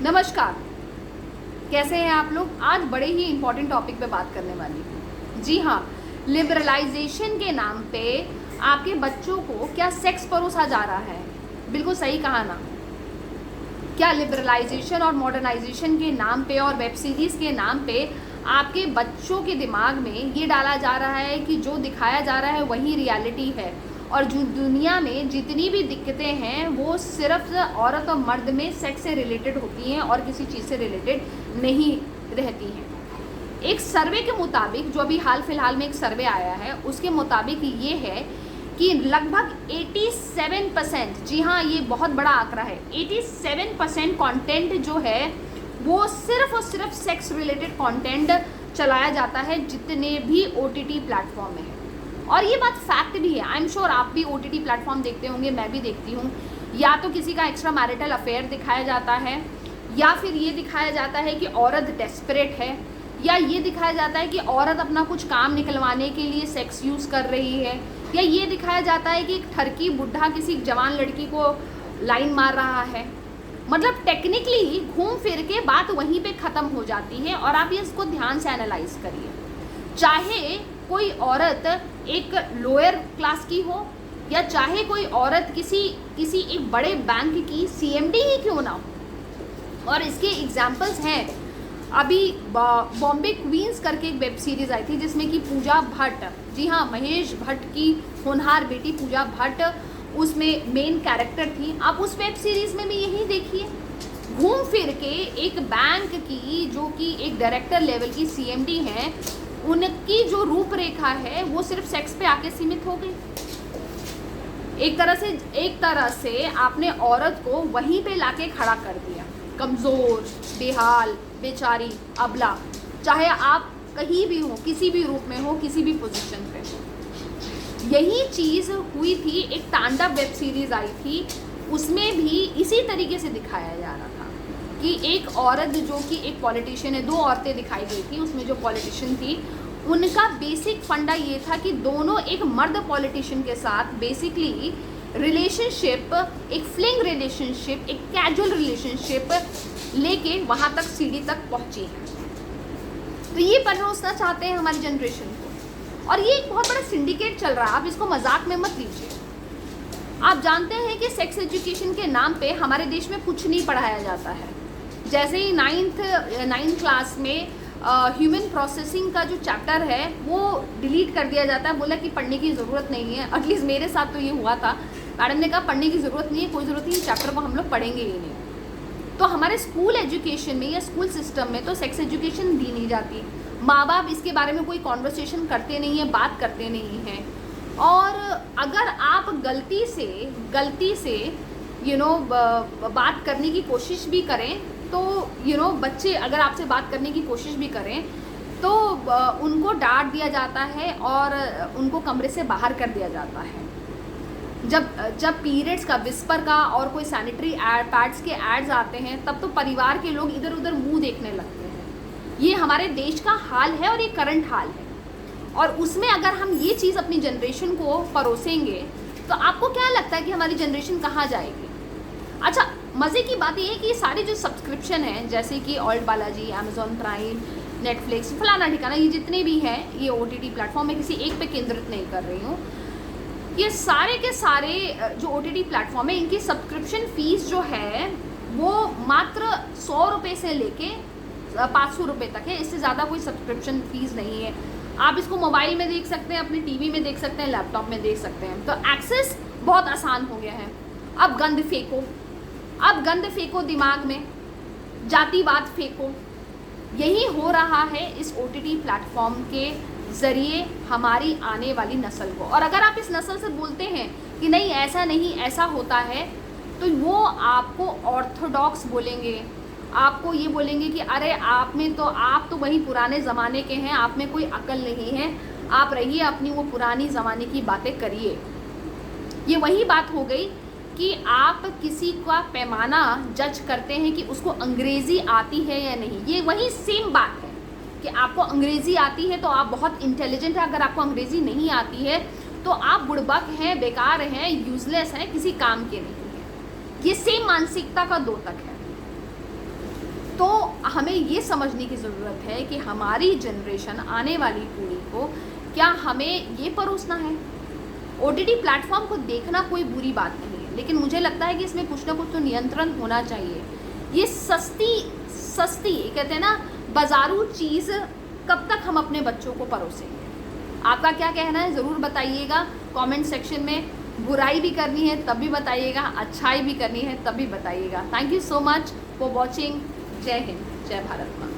नमस्कार, कैसे हैं आप लोग। आज बड़े ही इंपॉर्टेंट टॉपिक पे बात करने वाली हूँ। जी हाँ, लिबरलाइजेशन के नाम पे आपके बच्चों को क्या सेक्स परोसा जा रहा है। बिल्कुल सही कहा ना। क्या लिबरलाइजेशन और मॉडर्नाइजेशन के नाम पे और वेब सीरीज़ के नाम पे आपके बच्चों के दिमाग में ये डाला जा रहा है कि जो दिखाया जा रहा है वही रियलिटी है, और जो दुनिया में जितनी भी दिक्कतें हैं वो सिर्फ औरत और मर्द में सेक्स से रिलेटेड होती हैं और किसी चीज़ से रिलेटेड नहीं रहती हैं। एक सर्वे के मुताबिक, जो अभी हाल फिलहाल में एक सर्वे आया है, उसके मुताबिक ये है कि लगभग 87%, जी हाँ ये बहुत बड़ा आंकड़ा है, 87% कंटेंट जो है वो सिर्फ और सिर्फ सेक्स रिलेटेड कंटेंट चलाया जाता है जितने भी OTT प्लेटफॉर्म में है। और ये बात फैक्ट भी है। आई एम श्योर आप भी OTT प्लेटफॉर्म देखते होंगे, मैं भी देखती हूँ। या तो किसी का एक्स्ट्रा मैरिटल अफेयर दिखाया जाता है, या फिर ये दिखाया जाता है कि औरत डेस्परेट है, या ये दिखाया जाता है कि औरत अपना कुछ काम निकलवाने के लिए सेक्स यूज़ कर रही है, या ये दिखाया जाता है कि एक ठरकी बुढ़ा किसी जवान लड़की को लाइन मार रहा है। मतलब टेक्निकली घूम फिर के बात वहीं पे ख़त्म हो जाती है। और आप इसको ध्यान से एनालाइज करिए, चाहे कोई औरत एक लोअर क्लास की हो, या चाहे कोई औरत किसी एक बड़े बैंक की CMD ही क्यों ना हो। और इसके एग्जाम्पल्स हैं, अभी बॉम्बे क्वींस करके एक वेब सीरीज़ आई थी जिसमें कि पूजा भट्ट, जी हाँ महेश भट्ट की होनहार बेटी पूजा भट्ट उसमें मेन कैरेक्टर थी। आप उस वेब सीरीज़ में भी यही देखिए, घूम फिर के एक बैंक की, जो कि एक डायरेक्टर लेवल की CMD हैं, उनकी जो रूपरेखा है वो सिर्फ सेक्स पे आके सीमित हो गई। एक तरह से आपने औरत को वहीं पे लाके खड़ा कर दिया, कमज़ोर, बेहाल, बेचारी, अबला, चाहे आप कहीं भी हो, किसी भी रूप में हो, किसी भी पोजीशन पे। यही चीज़ हुई थी, एक तांडव वेब सीरीज़ आई थी, उसमें भी इसी तरीके से दिखाया जा रहा था कि एक औरत जो कि एक पॉलिटिशियन है, 2 औरतें दिखाई गई थी उसमें। जो पॉलिटिशियन थी उनका बेसिक फंडा ये था कि दोनों एक मर्द पॉलिटिशियन के साथ बेसिकली रिलेशनशिप, एक फ्लिंग रिलेशनशिप, एक कैजुअल रिलेशनशिप लेके वहाँ तक सीढ़ी तक पहुँची हैं। तो ये परोसना चाहते हैं हमारी जनरेशन को, और ये एक बहुत बड़ा सिंडिकेट चल रहा है। आप इसको मजाक में मत लीजिए। आप जानते हैं कि सेक्स एजुकेशन के नाम पे हमारे देश में कुछ नहीं पढ़ाया जाता है। जैसे ही 9th क्लास में ह्यूमन प्रोसेसिंग का जो चैप्टर है वो डिलीट कर दिया जाता है, बोला कि पढ़ने की ज़रूरत नहीं है। एटलीस्ट मेरे साथ तो ये हुआ था, मैडम ने कहा पढ़ने की ज़रूरत नहीं है, कोई ज़रूरत नहीं, चैप्टर को हम लोग पढ़ेंगे ही नहीं। तो हमारे स्कूल एजुकेशन में या स्कूल सिस्टम में तो सेक्स एजुकेशन दी नहीं जाती। माँ बाप इसके बारे में कोई कॉन्वर्सेशन करते नहीं है, बात करते नहीं हैं। और अगर आप गलती से बात करने की कोशिश भी करें तो बच्चे अगर आपसे बात करने की कोशिश भी करें तो उनको डांट दिया जाता है और उनको कमरे से बाहर कर दिया जाता है। जब पीरियड्स का, विस्पर का और कोई सैनिटरी पैड्स के एड्स आते हैं तब तो परिवार के लोग इधर उधर मुंह देखने लगते हैं। ये हमारे देश का हाल है और ये करंट हाल है। और उसमें अगर हम ये चीज़ अपनी जनरेशन को परोसेंगे तो आपको क्या लगता है कि हमारी जनरेशन कहाँ जाएगी। अच्छा, मज़े की बात ये है कि ये सारे जो सब्सक्रिप्शन हैं, जैसे कि alt Balaji, Amazon prime, Netflix, फलाना ठिकाना, ये जितने भी हैं, ये OTT प्लेटफॉर्म में किसी एक पे केंद्रित नहीं कर रही हूँ। ये सारे के सारे जो OTT प्लेटफॉर्म है, इनकी सब्सक्रिप्शन फ़ीस जो है वो मात्र 100 रुपये से लेके 500 रुपये तक है। इससे ज़्यादा कोई सब्सक्रिप्शन फ़ीस नहीं है। आप इसको मोबाइल में देख सकते हैं, अपने टीवी में देख सकते हैं, लैपटॉप में देख सकते हैं। तो एक्सेस बहुत आसान हो गया है। अब गंद फेंको दिमाग में, जातिवाद फेंको। यही हो रहा है इस OTT प्लेटफॉर्म के ज़रिए हमारी आने वाली नस्ल को। और अगर आप इस नस्ल से बोलते हैं कि नहीं ऐसा नहीं, ऐसा होता है, तो वो आपको ऑर्थोडॉक्स बोलेंगे, आपको ये बोलेंगे कि अरे आप तो वही पुराने ज़माने के हैं, आप में कोई अकल नहीं है, आप रहिए अपनी वो पुरानी ज़माने की बातें करिए। ये वही बात हो गई कि आप किसी का पैमाना जज करते हैं कि उसको अंग्रेज़ी आती है या नहीं। ये वही सेम बात है कि आपको अंग्रेज़ी आती है तो आप बहुत इंटेलिजेंट हैं, अगर आपको अंग्रेज़ी नहीं आती है तो आप बुड़बक हैं, बेकार हैं, यूज़लेस हैं, किसी काम के नहीं हैं। ये सेम मानसिकता का द्योतक है। हमें ये समझने की ज़रूरत है कि हमारी जनरेशन, आने वाली पीढ़ी को क्या हमें ये परोसना है। OTT प्लेटफॉर्म को देखना कोई बुरी बात नहीं है, लेकिन मुझे लगता है कि इसमें कुछ ना कुछ तो नियंत्रण होना चाहिए। ये सस्ती कहते हैं ना बाजारू चीज़ कब तक हम अपने बच्चों को परोसेंगे। आपका क्या कहना है ज़रूर बताइएगा कमेंट सेक्शन में। बुराई भी करनी है तब भी बताइएगा, अच्छाई भी करनी है तब भी बताइएगा। Thank you so much for watching. जय हिंद, जय भारत माँ।